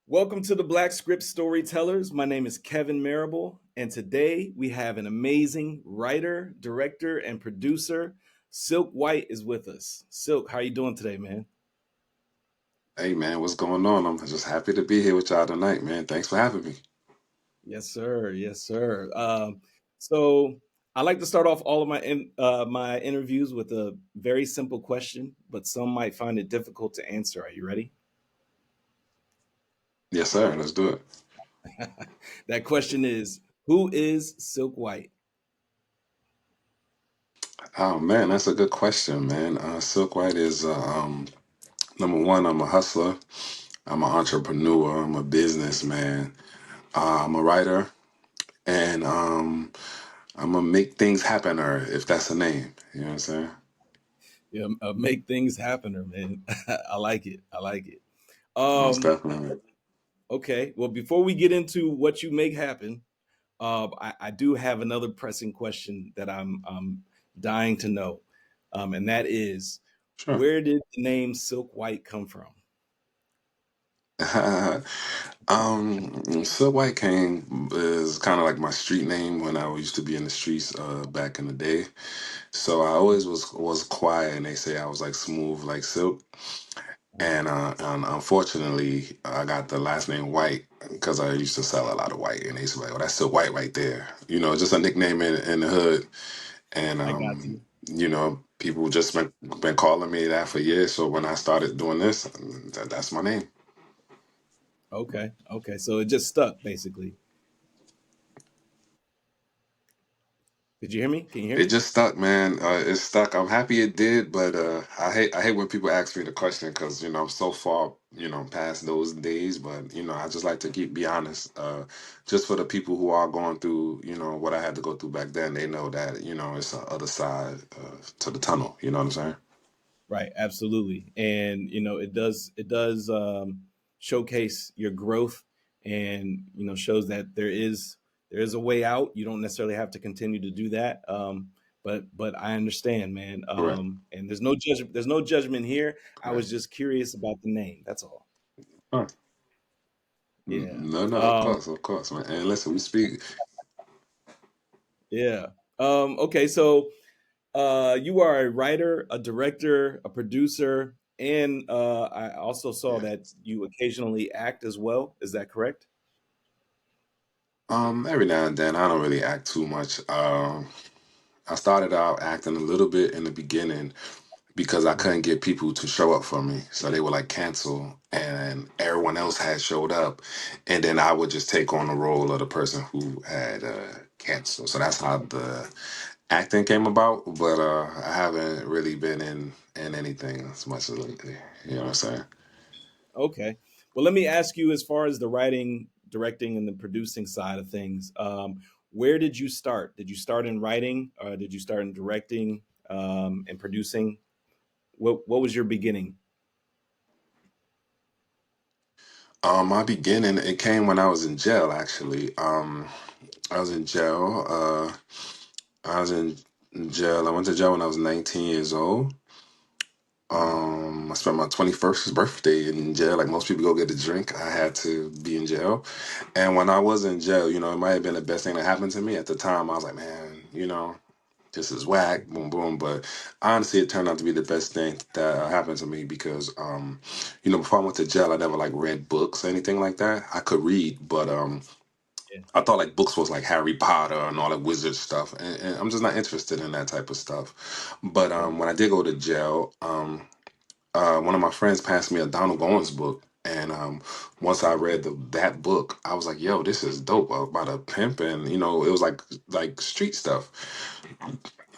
Welcome to the Black Script Storytellers. My name is Kevin Marable, and today we have an amazing writer, director, and producer. Silk White is with us. Silk, how you doing today, man? Hey man, what's going on? I'm just happy to be here with y'all tonight, man. Thanks for having me. Yes, sir. Yes, sir. So I like to start off all of my interviews with a very simple question, but some might find it difficult to answer. Are you ready? Yes, sir. Let's do it. That question is, who is Silk White? Oh man, that's a good question, man. Silk White is number one. I'm a hustler. I'm an entrepreneur. I'm a businessman. I'm a writer, and I'm gonna make things happen. Or if that's a name, you know what I'm saying? Yeah, make things happen, man. I like it. I like it. Most Um, definitely. okay. Well, before we get into what you make happen, I do have another pressing question that I'm dying to know, and that is, Sure. where did the name Silk White come from? Silk White King is kind of like my street name when I used to be in the streets back in the day. So I always was quiet, and they say I was like smooth like silk. And unfortunately, I got the last name White because I used to sell a lot of white, and they used to be like, "Oh, that's Silk White right there." Just a nickname in the hood. And I got you. people just been calling me that for years. So when I started doing this, that's my name. Okay. Okay. So it just stuck, basically. Did you hear me? Can you hear It me? just stuck, man. It stuck. I'm happy it did, but I hate when people ask me the question because I'm so far past those days. But I just like to be honest. Just for the people who are going through what I had to go through back then, they know that it's the other side to the tunnel. You know what I'm saying? Right, absolutely. And it does showcase your growth and shows that there is a way out. You don't necessarily have to continue to do that. But I understand, man. Correct. And there's no judgment here. I was Correct. just curious about the name. That's all. Huh. Yeah. No, no, Um, of course, man. And listen, we speak. yeah. Okay, so you are a writer, a director, a producer, and I also saw Yeah. that you occasionally act as well. Is that correct? Every now and then, I don't really act too much. I started out acting a little bit in the beginning because I couldn't get people to show up for me. So they would like cancel and everyone else had showed up. And then I would just take on the role of the person who had canceled. So that's how the acting came about. But I haven't really been in anything as much as lately. You know what I'm saying? Okay. Well, let me ask you, as far as the writing, directing, and the producing side of things, where did you start? Did you start in writing, or did you start in directing and producing? What was your beginning? My beginning, it came when I was in jail, actually. I was in jail. I was in jail. I went to jail when I was 19 years old. I spent my 21st birthday in jail. Like most people go get a drink, I had to be in jail. And when I was in jail, it might have been the best thing that happened to me. At the time, I was like, man, this is whack, boom, boom. But honestly, it turned out to be the best thing that happened to me because, before I went to jail, I never like read books or anything like that. I could read, but Yeah. I thought like books was like Harry Potter and all that wizard stuff, and I'm just not interested in that type of stuff. But Right. when I did go to jail, one of my friends passed me a Donald Goins book, and once I read that book, I was like, "Yo, this is dope about a pimp," and it was like street stuff.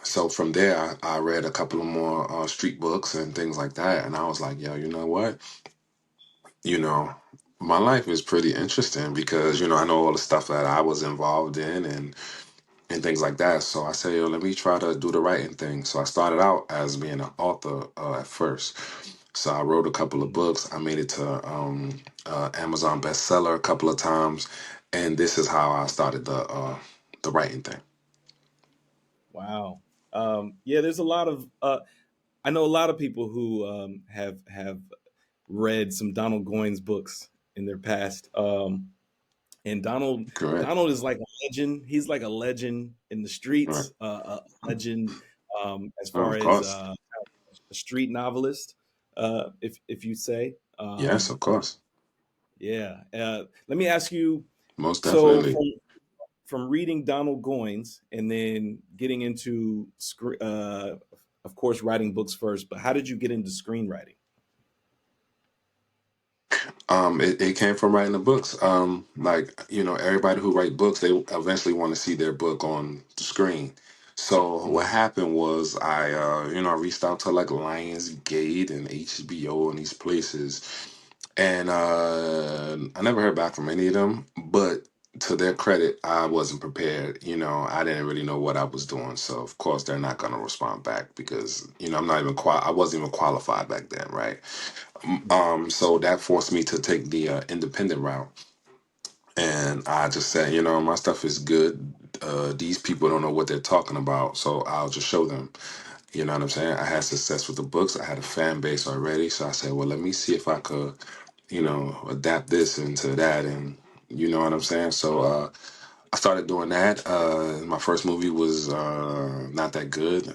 So from there, I read a couple of more street books and things like that, and I was like, "Yo, you know what? You know." My life is pretty interesting because I know all the stuff that I was involved in and things like that. So I said, yo, let me try to do the writing thing. So I started out as being an author at first. So I wrote a couple of Mhm. books. I made it to Amazon bestseller a couple of times, and this is how I started the writing thing. Wow. Yeah, there's a lot of I know a lot of people who have read some Donald Goines books, in their past. And Correct. Donald is like a legend. He's like a legend in the Right. streets, a legend as Oh, far of as course. a street novelist, if you say. Yes, of course. Yeah. Let me ask you. Most So definitely. from reading Donald Goines and then getting into, of course, writing books first, but how did you get into screenwriting? It came from writing the books. Like, everybody who write books, they eventually want to see their book on the screen. So what Hmm. happened was I reached out to like Lionsgate and HBO and these places, and I never heard back from any of them. But to their credit, I wasn't prepared. I didn't really know what I was doing, so of course they're not gonna respond back because I'm not even I wasn't even qualified back then, right? Right. So that forced me to take the independent route. And I just said, my stuff is good. These people don't know what they're talking about, so I'll just show them. You know what I'm saying? I had success with the books. I had a fan base already. So I said, well, let me see if I could, adapt this into that. And you know what I'm saying? So I started doing that. My first movie was not that good.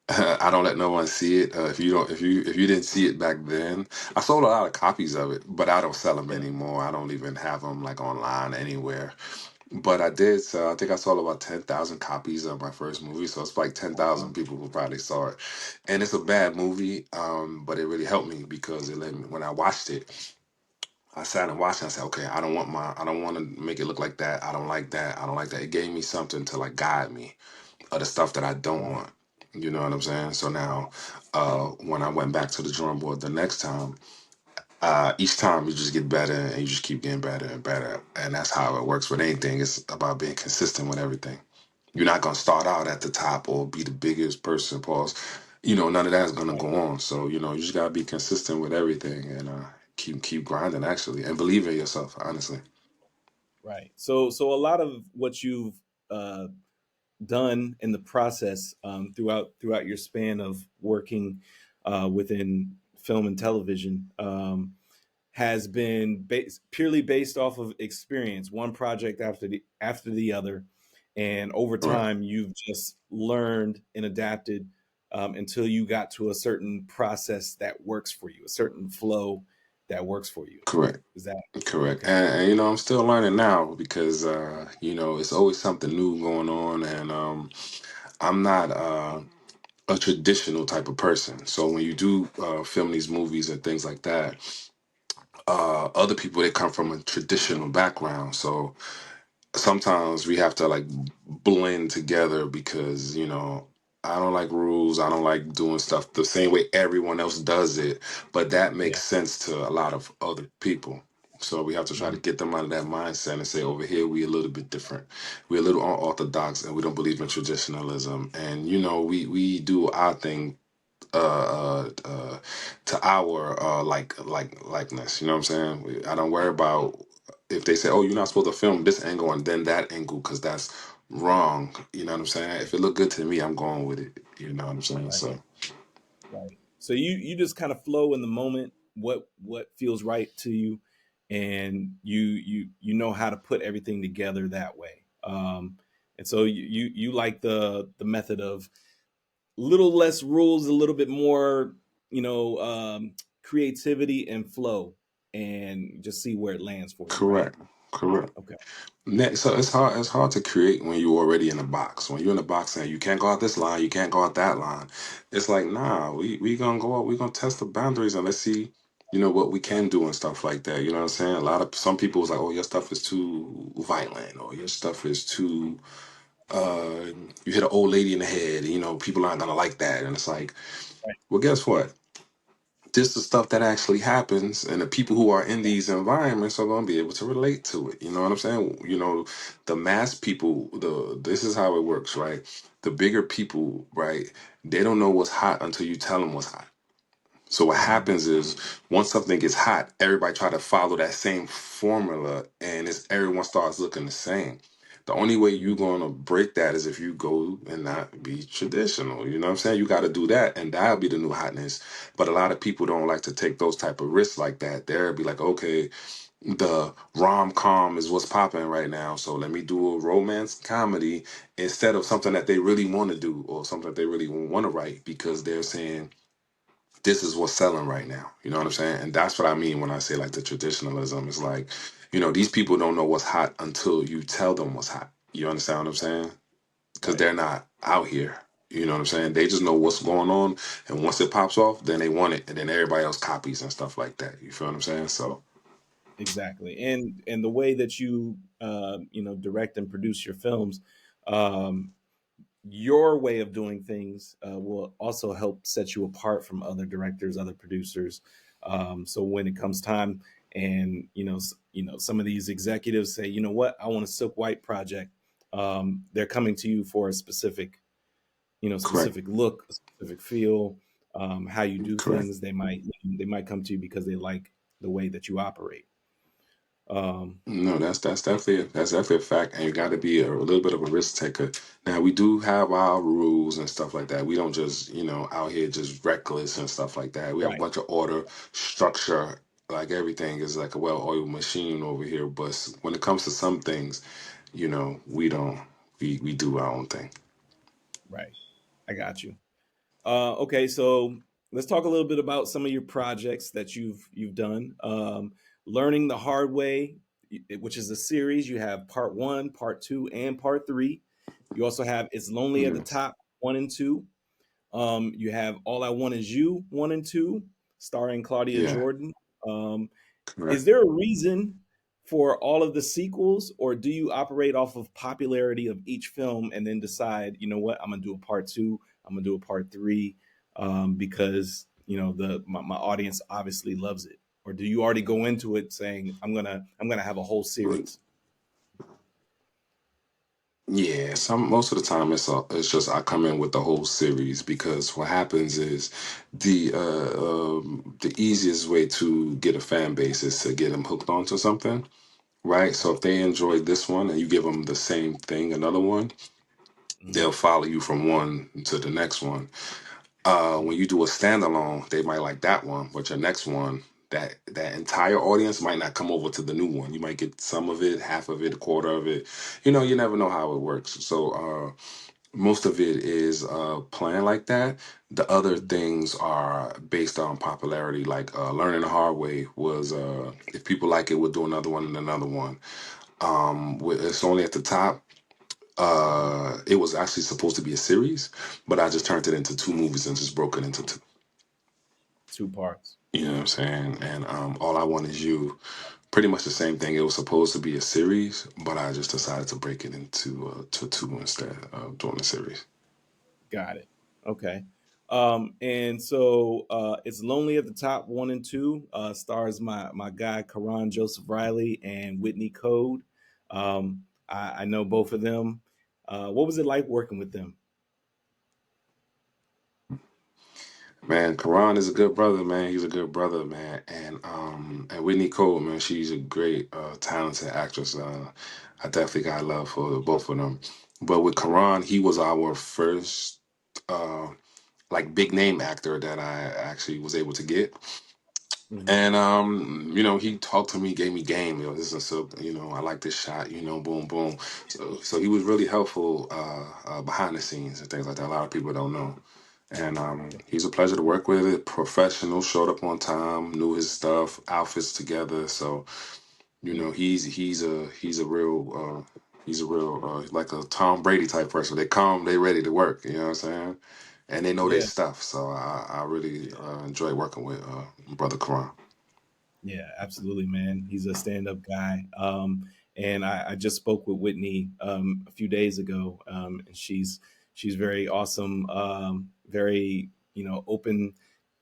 I don't let no one see it. If you don't, if you didn't see it back then, I sold a lot of copies of it, but I don't sell them Okay. anymore. I don't even have them like online anywhere. But I did. So I think I sold about 10,000 copies of my first movie. So it's like 10,000 Wow. people who probably saw it, and it's a bad movie. But it really helped me because it let me when I watched it. I sat and watched it. I said, okay, I don't want to make it look like that. I don't like that. I don't like that. It gave me something to like guide me of the stuff that I don't Right. want. You know what I'm saying? So now, when I went back to the drawing board the next time, each time you just get better and you just keep getting better and better. And that's how it works with anything. It's about being consistent with everything. You're not gonna start out at the top or be the biggest person, pause. None of that's gonna Right. go on. So, you just gotta be consistent with everything and keep grinding actually and believe in yourself, honestly. Right. So a lot of what you've uh, done in the process, throughout your span of working within film and television, has been purely based off of experience, one project after the other, and over Correct. time you've just learned and adapted, until you got to a certain process that works for you, a certain flow that works for you. Correct. Is that Correct. okay? And I'm still learning now because it's always something new going on and I'm not a traditional type of person. So when you do film these movies and things like that, other people they come from a traditional background. So sometimes we have to like blend together because I don't like rules. I don't like doing stuff the same way everyone else does it, but that Yeah. makes sense to a lot of other people. So we have to try to Mhm. get them out of that mindset and say over here we a little bit different. We're a little unorthodox and we don't believe in traditionalism. And we do our thing to our likeness. You know what I'm saying? I don't worry about if they say, "Oh, you're not supposed to film this angle and then that angle," because that's wrong. You know what I'm saying? If it look good to me, I'm going with it. You know what I'm saying? Right. So Right. So you just kind of flow in the moment, what feels right to you, and you know how to put everything together that way. And so you like the method of little less rules, a little bit more, creativity and flow, and just see where it lands for you, right? correct, correct. Okay. So it's hard. It's hard to create when you're already in a box. When you're in a box and you can't go out this line, you can't go out that line. It's like, nah, we gonna go out. We gonna test the boundaries and let's see, what we can do and stuff like that. You know what I'm saying? A lot of some people was like, oh, your stuff is too violent, or your stuff is too. Uh, you hit an old lady in the head. People aren't gonna like that. And it's like, Right. well, guess what? This is stuff that actually happens, and the people who are in these environments are going to be able to relate to it. You know what I'm saying? The mass people. This is how it works, right? The bigger people, right? They don't know what's hot until you tell them what's hot. So what Mhm. happens is once something gets hot, everybody try to follow that same formula, and everyone starts looking the same. The only way you're gonna break that is if you go and not be traditional. You know what I'm saying? You got to do that, and that'll be the new hotness. But a lot of people don't like to take those type of risks like that. They'll be like, okay, the rom com is what's popping right now, so let me do a romance comedy instead of something that they really want to do or something that they really want to write because they're saying this is what's selling right now. You know what I'm saying? And that's what I mean when I say like the traditionalism. It's like, these people don't know what's hot until you tell them what's hot. You understand what I'm saying? Because Right. they're not out here. You know what I'm saying? They just know what's going on, and once it pops off, then they want it, and then everybody else copies and stuff like that. You feel what I'm saying? So, Exactly. And the way that you direct and produce your films, um, your way of doing things will also help set you apart from other directors, other producers. So when it comes time, and some of these executives say, you know what, I want a Silk White project. They're coming to you for a specific, correct, specific look, a specific feel, how you do correct. things. They might come to you because they like the way that you operate. Um, No, that's definitely a fact, and you got to be a little bit of a risk taker. Now we do have our rules and stuff like that. We don't just out here just reckless and stuff like that. We have a right, bunch of order, structure, like everything is like a well-oiled machine over here. But when it comes to some things, we don't. We do our own thing. right. I got you. Okay, so let's talk a little bit about some of your projects that you've done. Learning the Hard Way, which is a series. You have part one, part two, and part three. You also have It's Lonely at the Yes. Top, one and two. You have All I Want Is You, one and two, starring Claudia Yeah. Jordan. Um, is Correct. there a reason for all of the sequels, or do you operate off of popularity of each film and then decide, you know what, I'm gonna do a part two, I'm gonna do a part three, because my audience obviously loves it, or do you already go into it saying I'm gonna have a whole series? Yeah, most of the time it's just I come in with the whole series because what happens is the easiest way to get a fan base is to get them hooked onto something, right? So if they enjoy this one and you give them the same thing, another one, Hmm. they'll follow you from one to the next one. When you do a standalone, they might like that one, but your next one, that entire audience might not come over to the new one. You might get some of it, half of it, a quarter of it. You never know how it works. So most of it is planned like that. The other Hmm. things are based on popularity. Like learning the hard way was if people like it, we'll do another one and another one. It's only at the top. It was actually supposed to be a series, but I just turned it into two movies and just broke it into two. Two parts. You know what I'm saying? And All I Want Is You, pretty much the same thing. It was supposed to be a series, but I just decided to break it into to two instead of doing a series. Got it. Okay. And so it's Lonely at the Top, one and two, stars my guy Karan Joseph Riley and Whitney Code. I know both of them. What was it like working with them? Man, Karan is a good brother, man. He's a good brother, man. And Whitney Cole, man, she's a great, talented actress. I definitely got love for both of them. But with Karan, he was our first uh like big name actor that I actually was able to get. Hmm. And he talked to me, gave me game. This is so I like this shot. Boom, boom. So he was really helpful behind the scenes and things like that. A lot of people don't know. And he's a pleasure to work with. Professional, showed up on time, knew his stuff, outfits together. So Yeah. he's a real like a Tom Brady type person. They come, they ready to work. You know what I'm saying? And they know their Yeah. stuff. So I really enjoy working with brother Karan. Yeah, absolutely, man. He's a stand-up guy. And I just spoke with Whitney a few days ago, and she's very awesome, very open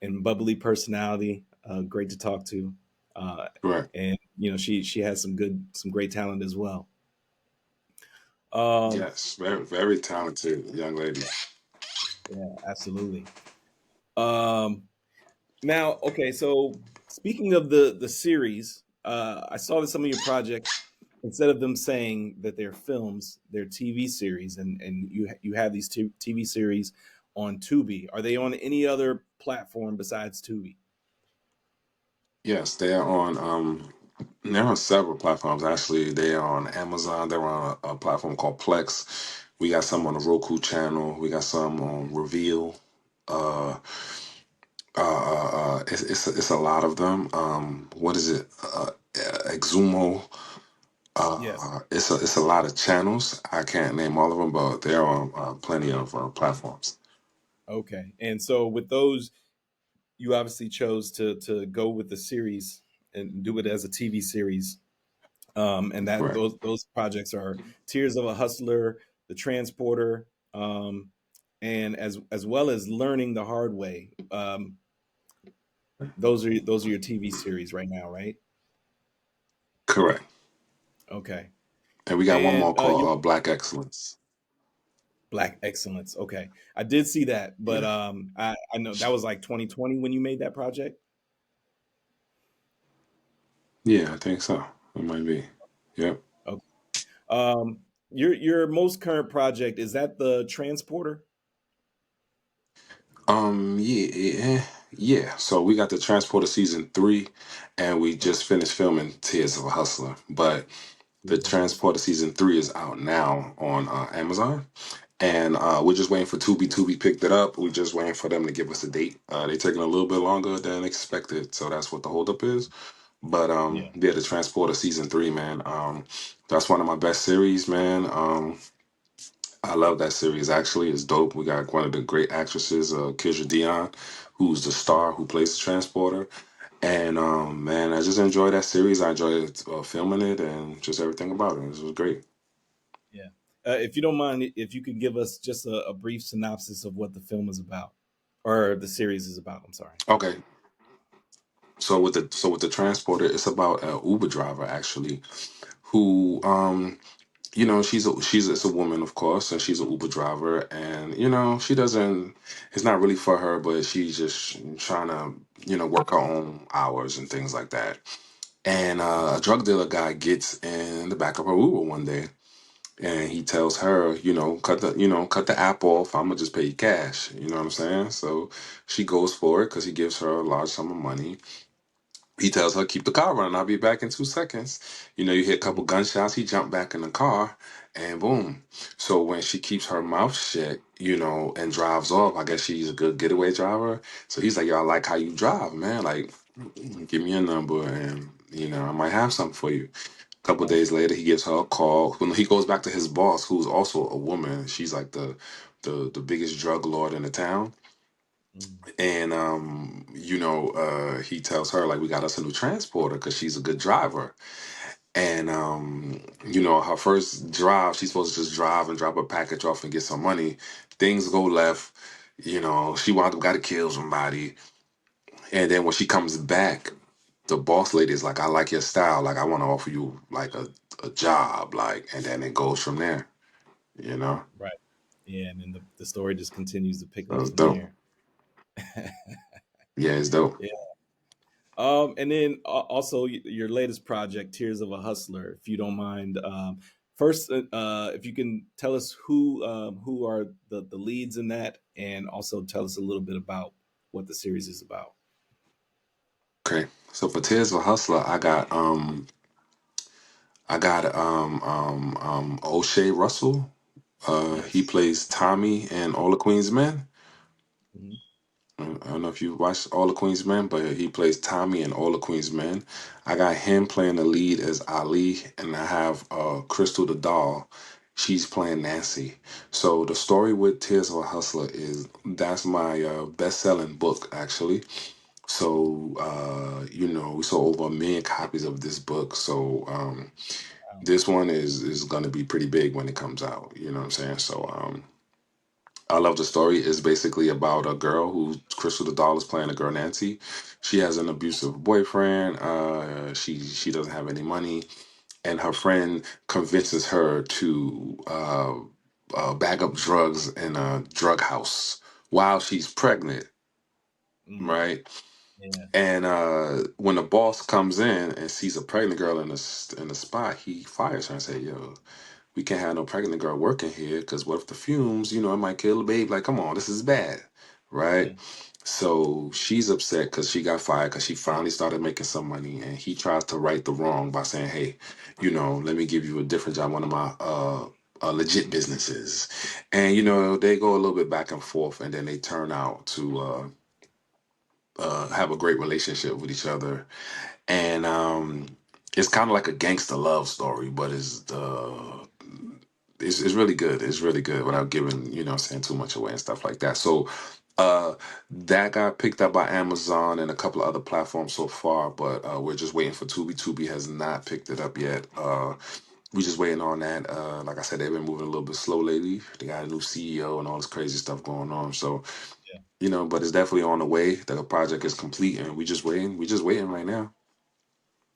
and bubbly personality. Great to talk to, uh, Correct. and she has some great talent as well. Um, Yes, very very talented young lady. yeah, absolutely. Um, Now, okay, so speaking of the series, I saw that some of your projects. instead of them saying that they're films, they're TV series, and you have these TV series on Tubi. Are they on any other platform besides Tubi? Yes, they're on several platforms actually. They're on Amazon. They're on a platform called Plex. We got some on the Roku channel. We got some on Reveal. Uh, it's a lot of them. What is it? Exumo. Yes. It's a lot of channels. I can't name all of them, but they're on plenty of platforms. Okay. And so with those, you obviously chose to go with the series and do it as a TV series. And that Correct. those projects are Tears of a Hustler, The Transporter, and as well as Learning the Hard Way. Those are your TV series right now, right? Correct. Okay. And we got one more And your called Black Excellence. Black Excellence. Okay, I did see that, but Yeah. I know that was like 2020 when you made that project. Yeah, I think so. It might be. Yep. Okay. Your most current project, is that The Transporter? Yeah. So we got the Transporter season 3, and we just finished filming Tears of a Hustler. But the Tears of a Hustler. Transporter season 3 is out now on Amazon, and we're just waiting for Tubi. Tubi picked it up. We're just waiting for them to give us a date. They're taking a little bit longer than expected, so that's what the holdup is. But Yeah. yeah, the Transporter season 3, man. That's one of my best series, man. I love that series. Actually, it's dope. We got one of the great actresses, Kidra Dion, who's the star who plays the transporter. And man, I just enjoy that series. I enjoyed filming it and just everything about it. It was great. Yeah. If you don't mind, if you could give us just a brief synopsis of what the film is about, or the series is about. I'm sorry. Okay, so with the transporter, it's about an Uber driver actually, who she's it's a woman, of course, and she's an Uber driver, and she doesn't, it's not really for her, but she's just trying to work her own hours and things like that. And a drug dealer guy gets in the back of her Uber one day, and he tells her, cut the app off. I'm gonna just pay you cash. You know what I'm saying? So she goes for it because he gives her a large sum of money. He tells her, keep the car running. I'll be back in 2 seconds. You hear a couple Mhm. gunshots. He jumped back in the car, and boom. So when she keeps her mouth shut, and drives off, I guess she's a good getaway driver. So he's like, yo, I like how you drive, man. Like, give me a number, and I might have something for you. A couple Right. days later, he gives her a call. When he goes back to his boss, who's also a woman, she's like the biggest drug lord in the town. Mhm. And he tells her like, we got us a new transporter because she's a good driver. And her first drive, she's supposed to just drive and drop a package off and get some money. Things go left. She wound up got to kill somebody. And then when she comes back, the boss lady is like, I like your style. Like, I want to offer you like a job. Like, and then it goes from there. You know, Right. Yeah, and then the story just continues to pick so up it's from dope. there. Yeah, it's dope. Yeah. And then also your latest project, Tears of a Hustler, if you don't mind. First, if you can tell us who are the leads in that, and also tell us a little bit about what the series is about. Okay, so for Tears of a Hustler, I got O'Shea Russell. He Yes. plays Tommy in All the Queen's Men. Mhm. I don't know if you watched All the Queen's Men, but he plays Tommy in All the Queen's Men. I got him playing the lead as Ali, and I have Crystal the doll. She's playing Nancy. So the story with Tears of a Hustler is that's my best-selling book actually. So we sold over 1 million copies of this book. So Wow. this one is going to be pretty big when it comes out. You know what I'm saying? So I love the story. It's basically about a girl who Crystal the doll is playing, a girl Nancy. She has an abusive boyfriend. She doesn't have any money, and her friend convinces her to bag up drugs in a drug house while she's pregnant, Mm. right? Yeah. And when the boss comes in and sees a pregnant girl in the spot, he fires her and say, "Yo, we can't have no pregnant girl working here because what if the fumes, it might kill the baby? Like, come on, this is bad, right?" Yeah. So she's upset because she got fired because she finally started making some money, and he tries to right the wrong by saying, "Hey, let me give you a different job, one of my legit businesses," and they go a little bit back and forth, and then they turn out to have a great relationship with each other, and it's kind of like a gangster love story, but it's really good. It's really good without giving, saying too much away and stuff like that. So that got picked up by Amazon and a couple of other platforms so far, but we're just waiting for Tubi. Tubi has not picked it up yet. We're just waiting on that. Like I said, they've been moving a little bit slow lately. They got a new CEO and all this crazy stuff going on. So, Yeah. but it's definitely on the way. The project is complete and we just waiting. We just waiting right now.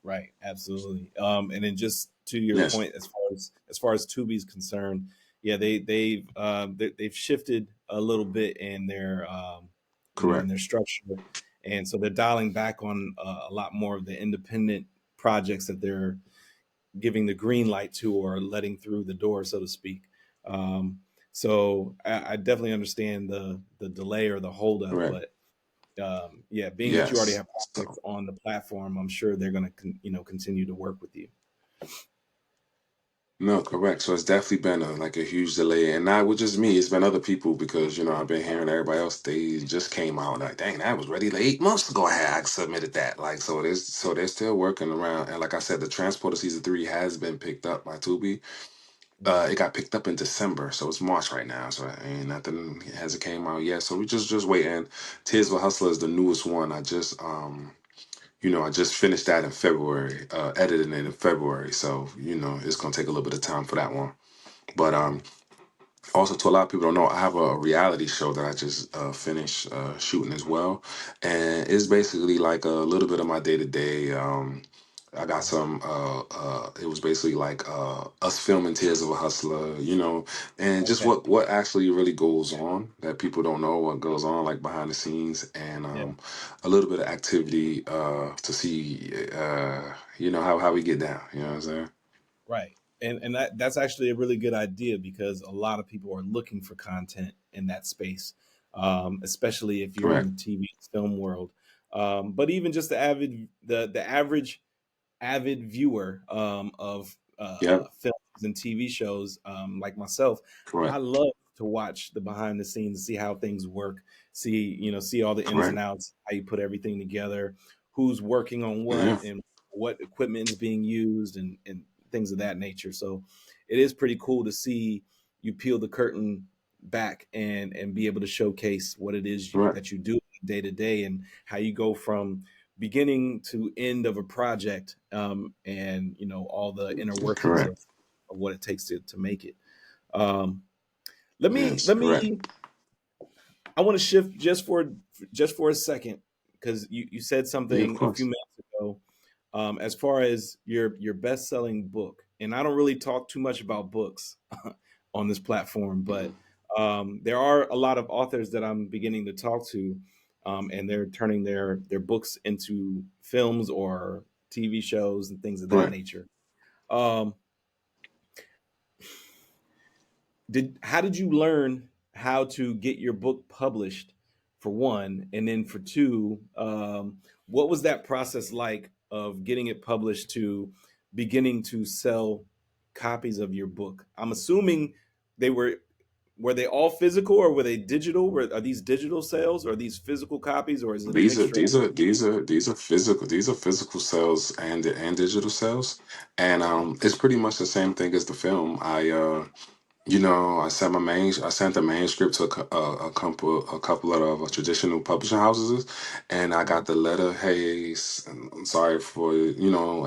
Right, absolutely. And then just to your Yes, point, as far as Tubi's concerned, yeah, they've shifted a little bit in their in correct. their structure, and so they're dialing back on a lot more of the independent projects that they're giving the green light to or letting through the door, so to speak. Um, so I definitely understand the delay or the holdup, Correct. but yeah, being that you already Yes. have So, projects on the platform, I'm sure they're going to continue to work with you. no, correct. So it's definitely been like a huge delay, and not with just me. It's been other people because I've been hearing everybody else. They just came out like, dang, that was ready like 8 months ago. I submitted that. Like, so they're still working around. And like I said, the Transporter season 3 has been picked up by Tubi. Mhm. It got picked up in December, so it's March right now. So ain't nothing hasn't came out yet. So we just waiting. Tears of a Hustler is the newest one. I just finished that in February, editing it in February. So, it's gonna take a little bit of time for that one. But also, to a lot of people don't know, I have a reality show that I just finished shooting as well, and it's basically like a little bit of my day to day. I got Mhm. some. It was basically like us filming Tears of a Hustler, and just Okay. what actually really goes on that people don't know what goes on like behind the scenes, and Yeah. a little bit of activity to see, how we get down. You know what I'm saying? Right. And that's actually a really good idea because a lot of people are looking for content in that space, especially if you're in Correct. the TV film world. But even just the avid viewer of Yep. films and TV shows, like myself, I Correct. love to watch the behind the scenes, see how things work, see all the ins and Correct. outs, how you put everything together, who's working on what, Yeah. and what equipment is being used, and things of that nature. So it is pretty cool to see you peel the curtain back and be able to showcase what it is Correct. that you do day to day and how you go from beginning to end of a project, and all the inner workings Correct. of what it takes to make it. um, let me Yes, let correct. me I want to shift just for a second, because you said Yeah, of something a few course. minutes ago, as far as your best selling book, and I don't really talk too much about books on this platform, Mhm. but there are a lot of authors that I'm beginning to talk to, and they're turning their books into films or TV shows and things of that Correct. nature. Um, did How did you learn how to get your book published, for one, and then for two, what was that process like of getting it published to beginning to sell copies of your book? I'm assuming they were they all physical, or were they digital? Are these digital sales, or are these physical copies, or is it a These are mixture? these are these are these are physical. These are physical sales and digital sales, and it's pretty much the same thing as the film. I sent the manuscript to a couple of traditional publishing houses, and I got the letter. Hey, I'm sorry for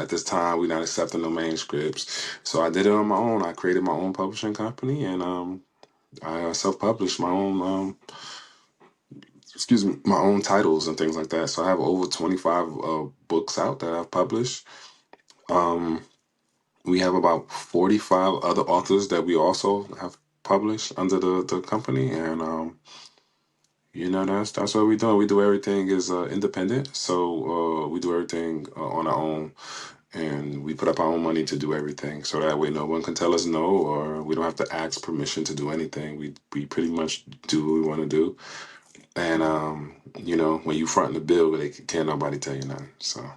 at this time we're not accepting the manuscripts. So I did it on my own. I created my own publishing company, and I self-published my own titles and things like that. So I have over 25 books out that I've published. Um, we have about 45 other authors that we also have published under the company, and You know, that's what we do. We do everything is independent. So we do everything on our own, and we put up our own money to do everything. So that way, no one can tell us no, or we don't have to ask permission to do anything. We pretty much do what we want to do. And you know, when you front the bill, they can't nobody tell you nothing. So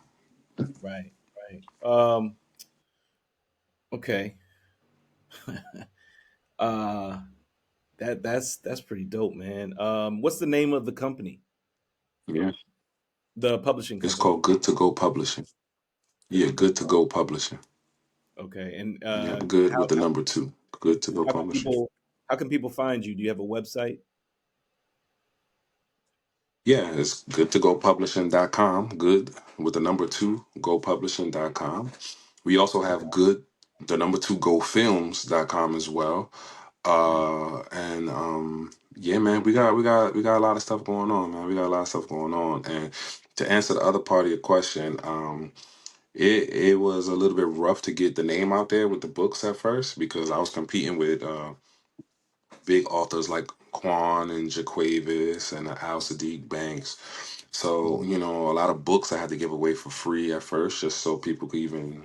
Right, right. Okay. uh, that's pretty dope, man. What's the name of the company? yeah, The publishing it's company. called Good to Go Publishing. Good Yeah, to go. Good to Go Publishing. Okay, and Yep, good how with the number two. Good to Go how can Publishing. people how can people find you? Do you have a website? Yeah, it's good to go publishing.com. Good with the number two, go publishing.com. We also Okay. have good, the number two, go films.com as well. Mm, And yeah, man, we got a lot of stuff going on, man. We got a lot of stuff going on. And to answer the other part of your question, it was a little bit rough to get the name out there with the books at first because I was competing with big authors like Quan and Jaquavis and Al Sadiq Banks. So, mhm. you know, a lot of books I had to give away for free at first just so people could even,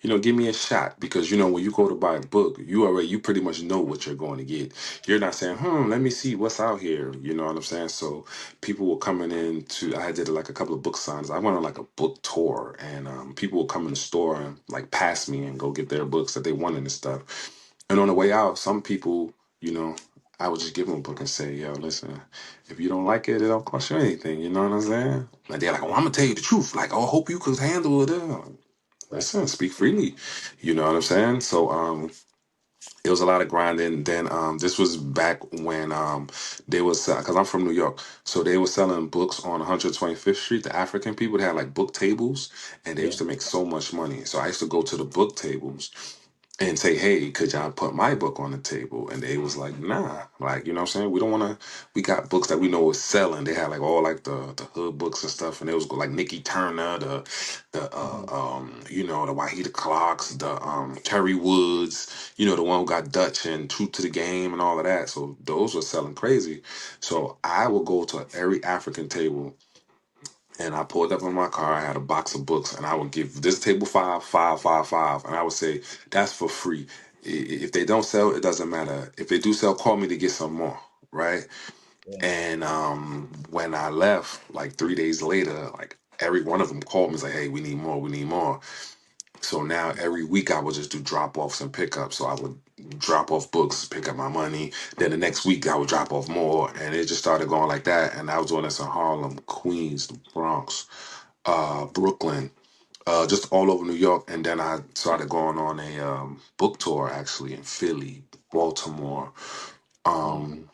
you know, give me a shot. Because, you know, when you go to buy a book, you pretty much know what you're going to get. You're not saying, let me see what's out here. You know what I'm saying? So people were coming in to, I did like a couple of book signs. I went on like a book tour and people would come in the store and like pass me and go get their books that they wanted and stuff. And on the way out, some people, you know, I would just give them a book and say, yo, listen, if you don't like it, it don't cost you anything. You know what I'm saying? Like they're like, oh, I'm gonna tell you the truth. Like, oh, I hope you could handle it. Right. Listen, speak freely. You know what I'm saying? So it was a lot of grinding. Then this was back when they was because I'm from New York, so they were selling books on 125th Street. The African people they had like book tables, and they Yeah. used to make so much money. So I used to go to the book tables and say, hey, could y'all put my book on the table? And they was like, nah. Like, you know what I'm saying? We don't want to, we got books that we know is selling. They had like all like the hood books and stuff. And it was like Nikki Turner, Hmm. you know, the Wahida Clarks, the Terry Woods, you know, the one who got Dutch and True to the Game and all of that. So those were selling crazy. So I would go to every African table and I pulled up in my car. I had a box of books, and I would give this table five, five, five, five, and I would say that's for free. If they don't sell, it doesn't matter. If they do sell, call me to get some more, right? Yeah. And when I left, like 3 days later, like every one of them called me, and like, "Hey, we need more. We need more." So now every week I would just do drop offs and pickups. So I would drop off books, pick up my money. Then the next week I would drop off more, and it just started going like that. And I was doing this in Harlem, Queens, the Bronx, Brooklyn, just all over New York. And then I started going on a book tour actually in Philly, Baltimore. Mm. Um,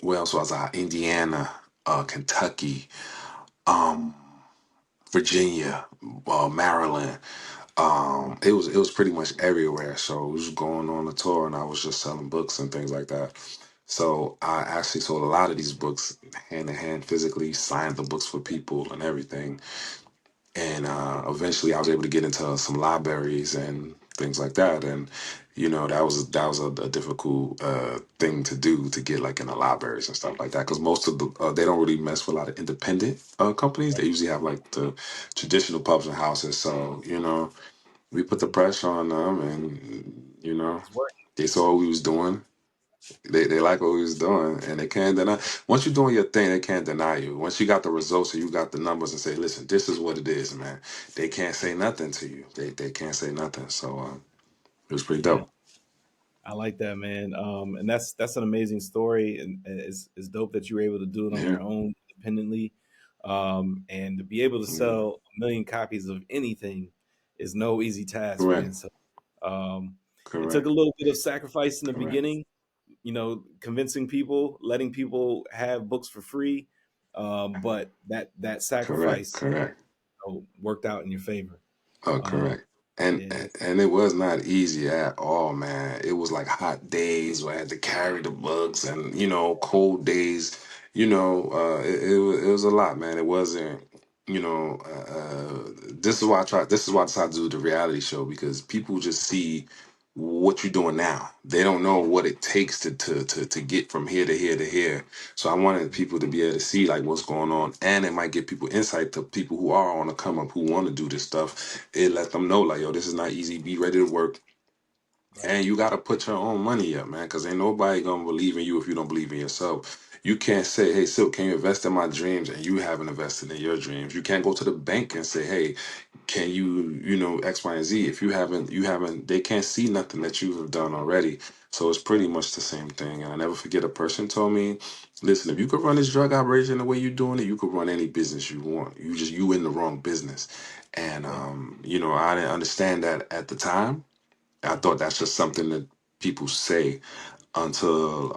where else was I? Indiana, Kentucky, um, Virginia, Maryland. It was pretty much everywhere. So it was going on a tour, and I was just selling books and things like that. So I actually sold a lot of these books hand in hand, physically signed the books for people and everything. And eventually, I was able to get into some libraries and things like that. And you know, that was a difficult thing to do to get like in the libraries and stuff like that because most of the they don't really mess with a lot of independent companies. They usually have like the traditional publishing houses. So you know, we put the Hmm. pressure on them, and you know, It's working. they saw what we was doing. They like what we was doing, and they can't deny. Once you're doing your thing, they can't deny you. Once you got the results and you got the numbers, and say, "Listen, this is what it is, man." They can't say nothing to you. They can't say nothing. So it was pretty Yeah. dope. I like that, man. And that's an amazing story, and it's dope that you were able to do it on Yeah, your own independently, and to be able to yeah. sell a million copies of anything is no easy task, Correct, man. So um, it took a correct, little bit of sacrifice in the correct, beginning, convincing people, letting people have books for free, but that correct, sacrifice correct. worked out in your favor. Oh, Um, correct. And yeah, and it was not easy at all, man. It was like hot days where I had to carry the books, and you know, cold days. You know, it was a lot, man. It wasn't, you know. This is why I decided to do the reality show because people just see what you're doing now. They don't know what it takes to get from here to here to here. So I wanted people to be able to see like what's going on, and it might give people insight to people who are on the come up who want to do this stuff. It let them know like, yo, this is not easy. Be ready to work, Right. and you got to put your own money up, man, because ain't nobody gonna believe in you if you don't believe in yourself. You can't say, hey, Silk, can you invest in my dreams? And you haven't invested in your dreams. You can't go to the bank and say, hey, can X, Y, and Z? If you haven't, they can't see nothing that you have done already. So it's pretty Right. much the same thing. And I never forget a person told me, listen, if you could run this drug operation the way you're doing it, you could run any business you want. You in the wrong business. And Yeah. I didn't understand that at the time. I Hmm. thought that's just something that people say until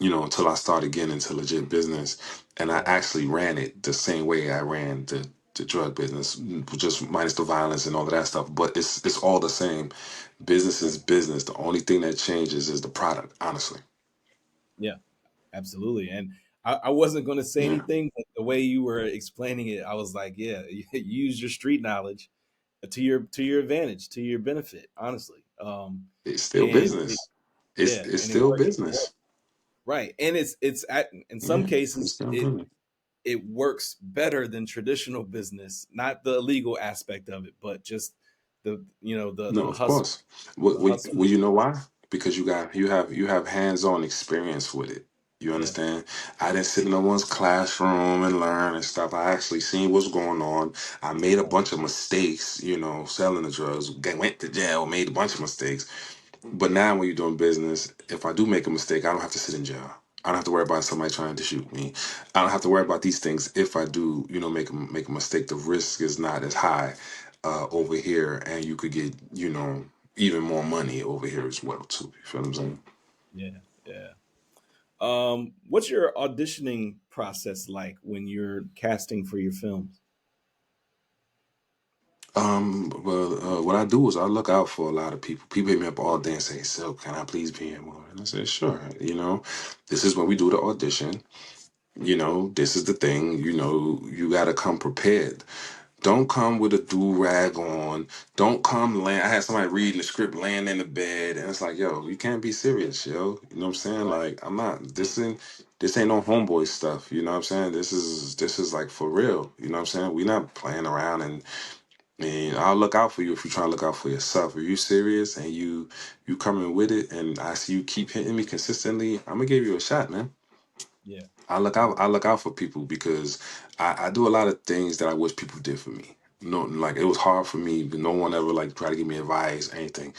until I started getting into legit business, and I Right. actually ran it the same way I ran the drug business, just minus the violence and all of that stuff. But it's all the same. Business is Right. business. The only thing that changes is the product, honestly. Yeah. Absolutely. And I wasn't going to say Yeah, anything, but the way you were explaining it, I was like, yeah, you use your street knowledge to your advantage, to your benefit, honestly. it's still And it, business. It's yeah, it's and it still worked. business. Right. And in some Yeah, it's cases still business. it works better than traditional business, not the illegal aspect of it, but just No, the of hustle, course. What, the what, hustle. well, you know why? Because you have hands-on experience with it. You Yeah. understand? I didn't sit in no one's classroom and learn and stuff. I actually seen what's going on. I made a Right. bunch of mistakes, selling the drugs. Went to jail, made a bunch of mistakes. But now when you're doing business, if I do make a mistake, I don't have to sit in jail. I don't have to worry about somebody trying to shoot me. I don't have to worry about these things. If I do, make a mistake, the risk is not as high Right. over here, and you could get, even more money over here as well too. You feel what I'm saying? Yeah. Yeah. What's your auditioning process like when you're casting for your films? Well, what I do is I look out for a lot of people. People hit me up all day and say, "So, can I please be in more?" And I said, "Sure." This is when we do the audition. This is the thing. You got to come prepared. Don't come with a do rag on. Don't come laying. I had somebody reading the script laying in the bed, and it's like, yo, you can't be serious, yo. You know what I'm saying? Right. Like, I'm not. This ain't no homeboy stuff. You know what I'm saying? This is like for real. You know what I'm saying? We not playing around, and I'll look out for you if you're trying to look out for yourself. If you serious and you coming with it, and I see you keep hitting me consistently, I'm gonna give you a shot, man. Yeah. I look Yeah. out. I look out for people because I do a lot of things that I wish people did for me. No, like it was hard for me, but no one ever like try to give me advice, anything.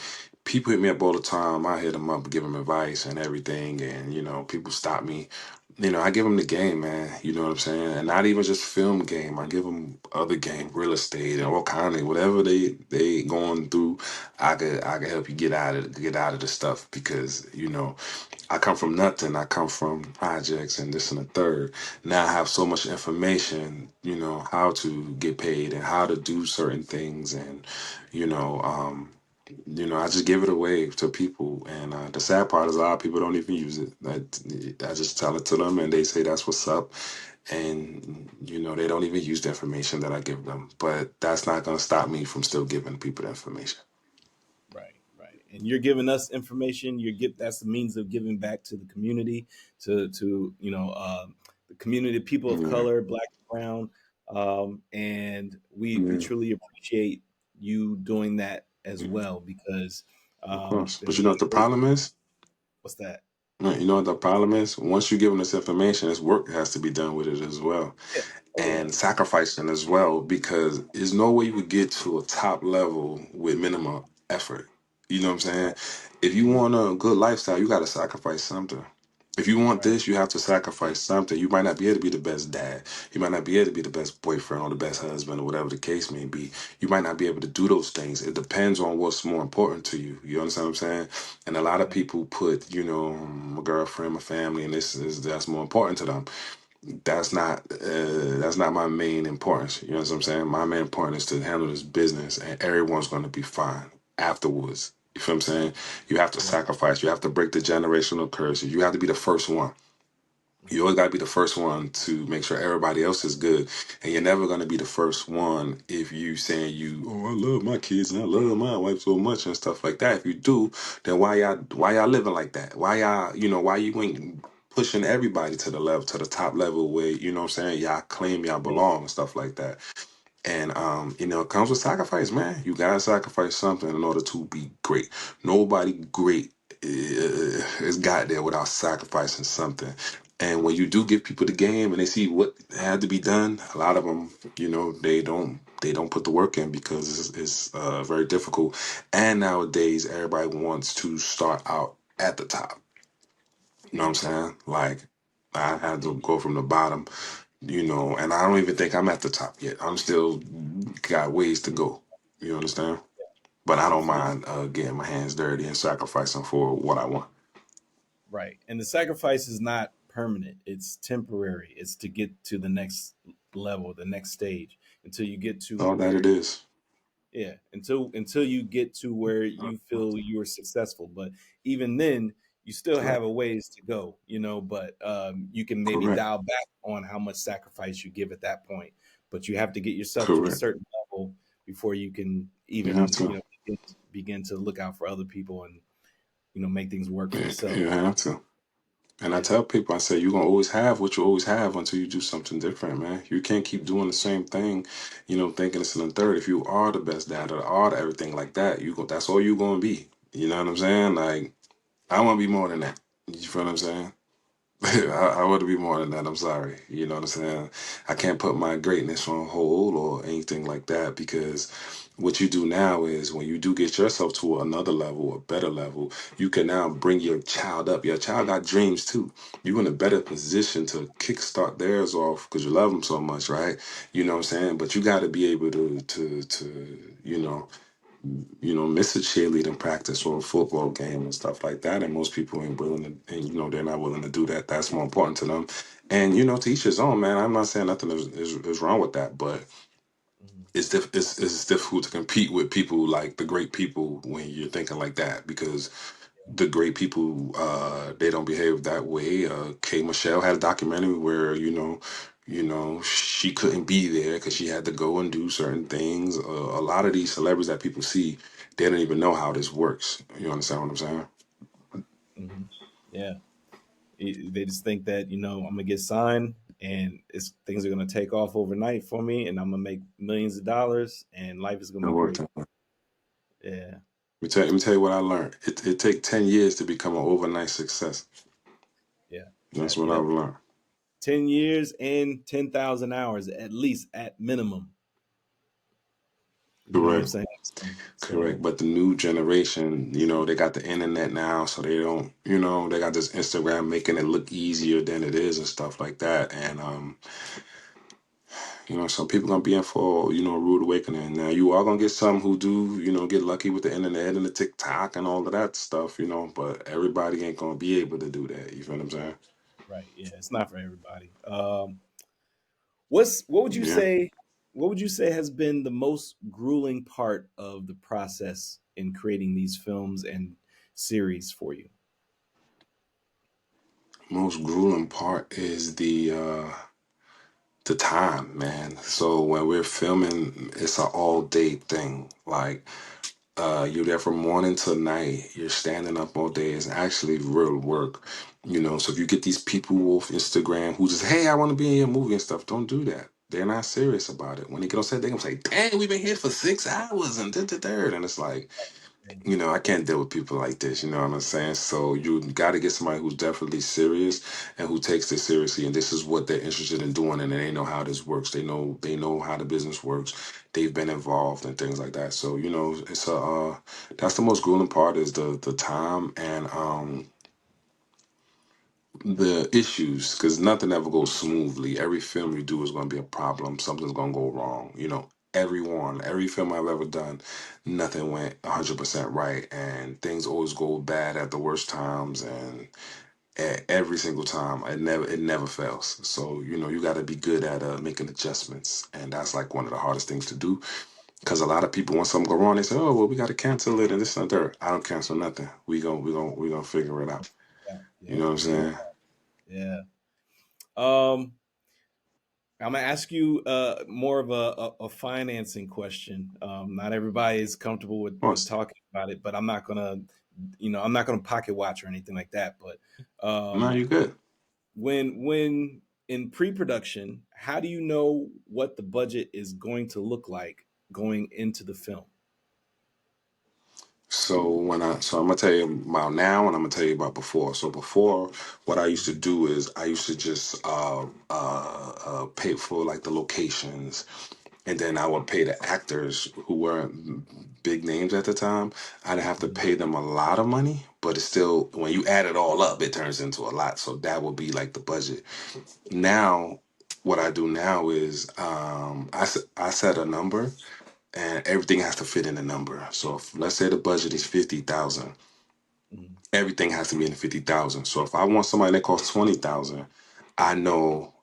People hit me up all the time. I hit them up, give them advice and everything, and people stop me. I give them the game, man. You know what I'm saying, and not even just film game. I give them other game, real estate, and all kind of whatever they going through. I could help you get out of the stuff because I come from nothing. I come from projects and this and the third. Now I have so much information, how to get paid and how to do certain things, and you know, um, I just give it away to people. And the sad part is a lot of people don't even use it. I just tell it to them, and they say that's what's up, and they don't even use the information that I give them. But that's not going to stop me from still giving people the information. Right, right. And you're giving us information. That's the means of giving back to the community, to the community, people of Yeah, color, black, brown, and we yeah, truly appreciate you doing that as yeah, well because of course. But there's you a know lot what the of great. problem is? What's that? Right, you know what the problem is? Once you give them this information, this work has to be done with it as well, Yeah. Oh yeah. and sacrificing as well, because there's no way you would get to a top level with minimum effort. You know what I'm saying? Right. If you Mhm. want a good lifestyle, you got to sacrifice something. If you want Right. this, you have to sacrifice something. You might not be able to be the best dad. You might not be able to be the best boyfriend or the best husband or whatever the case may be. You might not be able to do those things. It depends on what's more important to you. You understand what I'm saying? And a lot of Right. people put, my girlfriend, my family, and that's more important to them. That's not my main importance. You know what I'm saying? My main importance is to handle this business, and everyone's going to be fine afterwards. You feel what I'm saying? You have to Yeah. sacrifice. You have to break the generational curses. You have to be the first one. You always got to be the first one to make sure everybody else is good, and you're never going to be the first one if you saying I love my kids and I love my wife so much and stuff like that. If you do, then why y'all living like that? Why y'all why you ain't pushing everybody to the level to the top level where what I'm saying, y'all claim y'all Yeah. belong and stuff like that. And it comes with sacrifice, man. You gotta sacrifice something in order to be great. Nobody great is got there without sacrificing something. And when you do give people the game and they see what had to be done, a lot of them, they don't put the work in because it's very difficult. And nowadays, everybody wants to start out at the top. You know what I'm saying? Like I had to go from the bottom, and I don't even think I'm at the top yet. I'm still got ways to go. You understand? But I don't Absolutely. mind getting my hands dirty and sacrificing for what I want. Right. And the sacrifice is not permanent. It's temporary. It's to get to the next level, the next stage, until you get to All that where it is. yeah, until you get to where you feel you are successful. But even then, you still have Correct. a ways to go, but you can maybe Correct. dial back on how much sacrifice you give at that point. But you have to get yourself to a Correct. certain level before you can You have even, to. begin to look out for other people and, make things work for Yeah, yourself. you have to. And I Yeah. tell people, I say, you're going to always have what you always have until you do something different, man. You can't keep doing the same thing, thinking it's in the third. If you are the best dad or are the everything like that, that's all you're going to be. You know what I'm saying? Like, I want to be more than that. You feel what I'm saying? I want to be more than that. I'm sorry. You know what I'm saying? I can't put my greatness on hold or anything like that because what you do now is when you do get yourself to another level, a better level, you can now bring your child up. Your child got dreams too. You're in a better position to kickstart theirs off because you love them so much, right? You know what I'm saying? But you got to be able to miss a cheerleading practice or a football game and stuff like that. And most people ain't willing to, and they're not willing to do that. That's more important to them. And to each his own, man. I'm not saying nothing is wrong with that, but Mhm. it's difficult to compete with people like the great people when you're thinking like that because the great people they don't behave that way. K Michelle had a documentary where she couldn't be there because she had to go and do certain things. A lot of these celebrities that people see, they don't even know how this works. You understand what I'm saying? Mhm. Yeah. They just think that I'm gonna get signed and things are gonna take off overnight for me, and I'm gonna make millions of dollars, and life is gonna It be worked. great. Let Yeah. me tell you what I learned. It take 10 years to become an overnight success. Yeah. That's what I've Yep. learned. 10 years and 10,000 hours at least, at minimum. You know what I'm Correct. saying? So Correct. But the new generation, they got the internet now, so they don't, they got this Instagram making it look easier than it is and stuff like that. And some people gonna be in for, a rude awakening. Now you are gonna get some who do, get lucky with the internet and the TikTok and all of that stuff, but everybody ain't gonna be able to do that. You feel what I'm saying? right, yeah, it's not for everybody. What would you Yeah. say? What would you say has been the most grueling part of the process in creating these films and series for you? Most grueling part is the time, man. So when we're filming, it's an all day thing. Like you're there from morning to night. You're standing up all day. It's actually real work. So if you get these people off Instagram who just, hey, I want to be in your movie and stuff, don't do that. They're not serious about it. When they get on set, they're gonna say, dang, we've been here for 6 hours and third. And it's like, I can't deal with people like this, you know what I'm saying? So you got to get somebody who's definitely serious and who takes this seriously, and this is what they're interested in doing, and they know how this works. They know how the business works. They've been involved and things like that. So it's that's the most grueling part is the time and the issues because nothing ever goes smoothly. Every film you do is going to be a problem. Something's going to go wrong. Every film I've ever done, nothing went 100% right, and things always go bad at the worst times. And every single time, it never fails. So you got to be good at making adjustments, and that's like one of the hardest things to do. Because a lot of people, when something go wrong, they say, "Oh, well, we got to cancel it," and this and that. I don't cancel nothing. We gonna figure it out. Yeah, You yeah, know what I'm figure it saying? out. Yeah. Um, I'm gonna ask you more of a financing question. Not everybody is comfortable Of with course. talking about it, but I'm not gonna, I'm not gonna pocket watch or anything like that. But No, um, you good. when in pre-production, how do you know what the budget is going to look like going into the film? So I'm gonna tell you about now, and I'm gonna tell you about before. So before, what I used to do is I used to just pay for like the locations, and then I would pay the actors who weren't big names at the time. I'd have to Mhm. pay them a lot of money, but it's still, when you add it all up, it turns into a lot. So that would be like the budget. Now, what I do now is I set a number, and everything has to fit in the number. So if, let's say the budget is 50,000, Mhm. everything has to be in the 50,000. So if I want somebody that costs 20,000, I know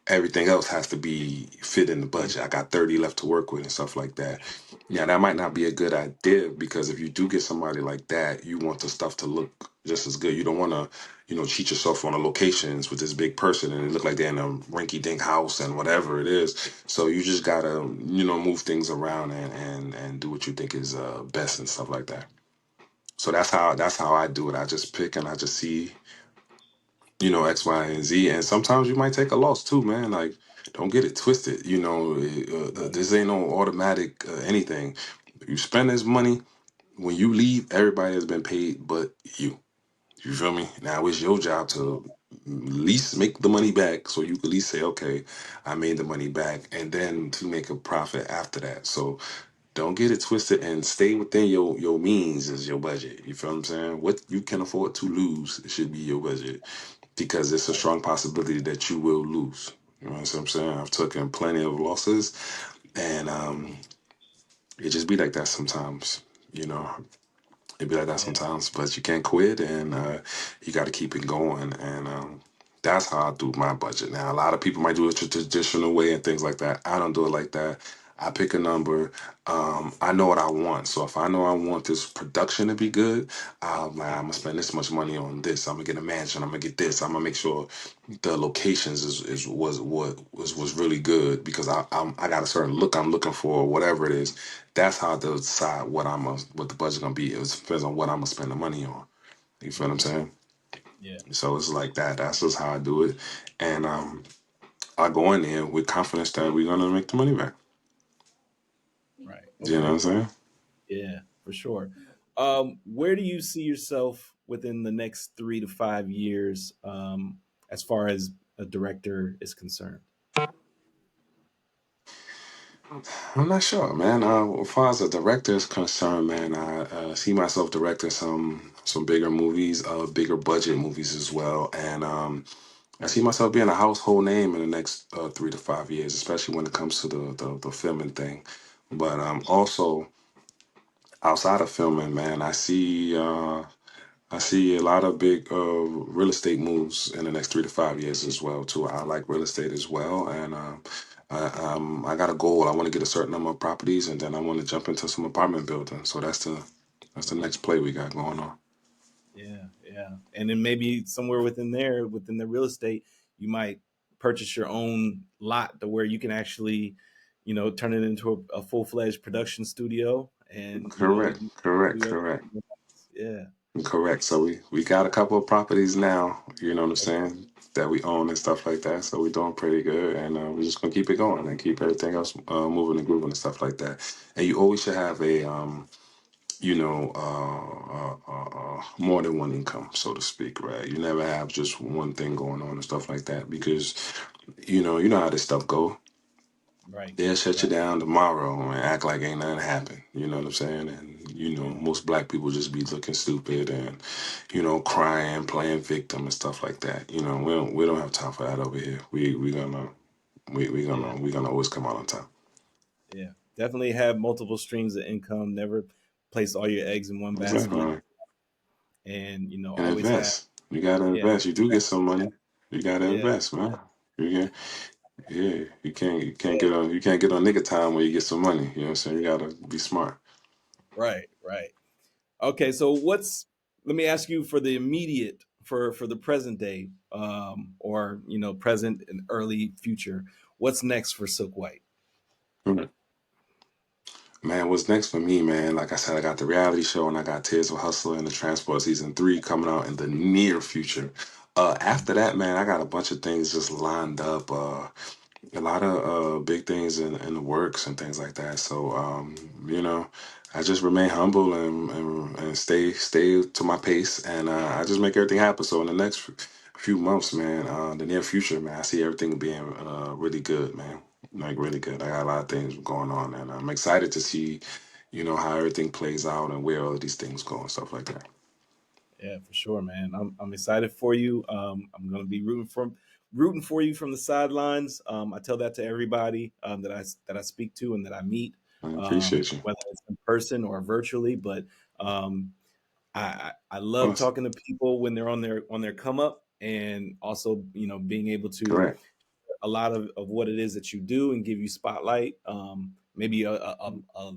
everything else has to be fit in the budget. I got 30 left to work with and stuff like that. Yeah, that might not be a good idea, because if you do get somebody like that, you want the stuff to look just as good. You don't want to, cheat yourself on the locations with this big person and it look like they're in a rinky dink house and whatever it is. So you just gotta, move things around and do what you think is best and stuff like that. So that's how I do it. I just pick and I just see, X, Y, and Z. And sometimes you might take a loss too, man. Like, don't get it twisted. Right. This ain't no automatic anything. You spend this money, when you leave, everybody has been paid but you. You feel me? Now it's your job to at least make the money back, so you can at least say, okay, I made the money back, and then to make a profit after that. So don't get it twisted and stay within your means is your budget. You feel what I'm saying? What you can afford to lose should be your budget, because it's a strong possibility that you will lose. You know what I'm saying? I've taken plenty of losses, and it just be like that sometimes. You know, it be like that Yeah. sometimes, but you can't quit, and you got to keep it going. And that's how I do my budget. Now, a lot of people might do it the traditional way and things like that. I don't do it like that. I pick a number. I know what I want. So if I know I want this production to be good, I'm gonna spend this much money on this. I'm gonna get a mansion. I'm gonna get this. I'm gonna make sure the locations is was really good, because I got a certain look I'm looking for, whatever it is. That's how I decide what the budget gonna be. It depends on what I'm gonna spend the money on. You feel what I'm Mhm. saying? Yeah. So it's like that. That's just how I do it, and I go in there with confidence that we're gonna make the money back. Right. You know what Okay. I'm saying? Yeah, for sure. Where do you see yourself within the next 3 to 5 years, as far as a director is concerned? I'm not sure, man. As far as a director is concerned, man, I see myself directing some bigger movies, bigger budget movies as well, and I see myself being a household name in the next 3 to 5 years, especially when it comes to the filming thing. But also outside of filming, man, I see a lot of big real estate moves in the next 3 to 5 years as well too. I like real estate as well, and I got a goal. I want to get a certain number of properties, and then I want to jump into some apartment buildings. So that's the next play we got going on. Yeah, yeah. And then maybe somewhere within there, within the real estate, you might purchase your own lot to where you can actually, turn it into a full fledged production studio, and Correct, you do correct, your correct. own. Yeah. Correct. So we got a couple of properties now, you know what I'm Okay. saying, that we own and stuff like that. So we're doing pretty good, and we're just gonna keep it going and keep everything else moving and grooving and stuff like that. And you always should have a more than one income, so to speak, right? You never have just one thing going on and stuff like that, because you know how this stuff go. Right. They'll shut you Right. down tomorrow and act like ain't nothing happened. You know what I'm saying? And Yeah. most black people just be looking stupid and crying, playing victim and stuff like that. We don't have time for that over here. Yeah. We gonna always come out on top. Yeah. Definitely have multiple streams of income. Never place all your eggs in one basket, Exactly. and And always have. invest. You gotta Yeah. invest. You do get some money. You gotta Yeah. invest, man. You can, yeah. You can't get on nigga time when you get some money. You know what I'm saying? You gotta be smart. Right. Right. Okay. So let me ask you for the immediate for the present day, or present and early future, what's next for Silk White? Mm. Man, what's next for me, man? Like I said, I got the reality show and I got Tears of Hustler and the Transport season 3 coming out in the near future. After that, man, I got a bunch of things just lined up. A lot of big things in the works and things like that. So I just remain humble and stay to my pace, and I just make everything happen. So in the next few months, man, the near future, man, I see everything being really good, man. Like really good. I got a lot of things going on, and I'm excited to see, how everything plays out and where all of these things go and stuff like that. Yeah, for sure, man. I'm excited for you. I'm gonna be rooting for you from the sidelines. I tell that to everybody that I speak to and that I meet, I appreciate you. Of whether it's in person or virtually. But I love course. talking to people when they're on their come up, and also being able to Correct. a lot of what it is that you do and give you spotlight. Maybe a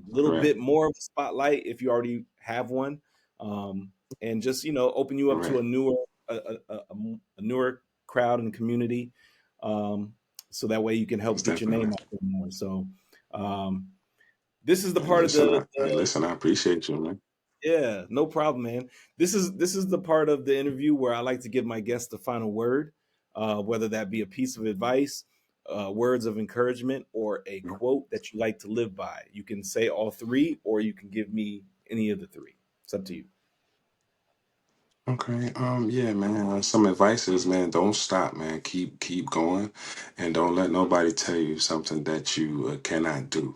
little Correct. bit more of a spotlight if you already have one, and just open you up to Correct. a newer crowd and community, um, so that way you can help Most get your name definitely. out there more. So um, this is the And part of listen, the I appreciate you, man. yeah, no problem, man. This is the part of the interview where I like to give my guests the final word, whether that be a piece of advice, words of encouragement, or a quote that you like to live by. You can say all three, or you can give me any of the three. It's up to you. Okay. Yeah, man. Some advice is, man, don't stop, man. Keep going, and don't let nobody tell you something that you cannot do.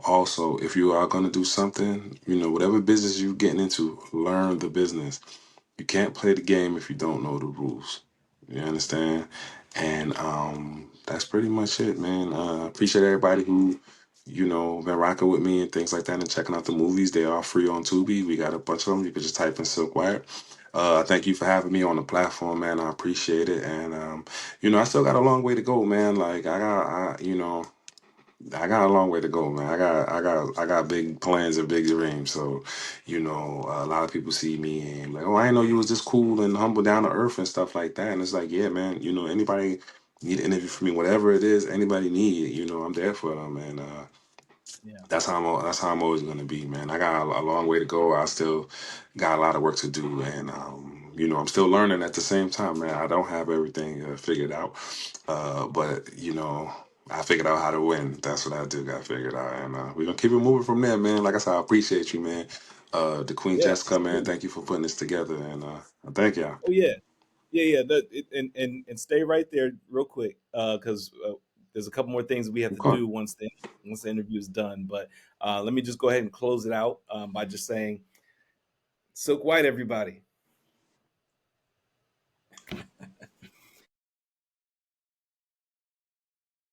Also, if you are gonna do something, whatever business you're getting into, learn the business. You can't play the game if you don't know the rules. You understand? And that's pretty much it, man. Appreciate everybody who, been rocking with me and things like that and checking out the movies. They are free on Tubi. We got a bunch of them. You can just type in Silk Wire. Thank you for having me on the platform, man. I appreciate it. And I still got a long way to go, man. Like I got a long way to go, man. I got big plans and big dreams. So, a lot of people see me and like, oh, I didn't know you was this cool and humble, down to earth and stuff like that. And it's like, yeah, man. Anybody need an interview for me, whatever it is, anybody need, I'm there for them. And Yeah, that's how I'm always gonna be, man. I got a long way to go. I still got a lot of work to do, and I'm still learning at the same time, man. I don't have everything figured out, but I figured out how to win. That's what I do. Got figured out, and we're gonna keep it moving from there, man. Like I said, I appreciate you, man. The Queen yeah, Jessica, man. absolutely. Thank you for putting this together, and thank y'all. Oh yeah, yeah. And stay right there, real quick, because there's a couple more things we have Of to course. do once the interview is done. But let me just go ahead and close it out by just saying, Silk White, everybody.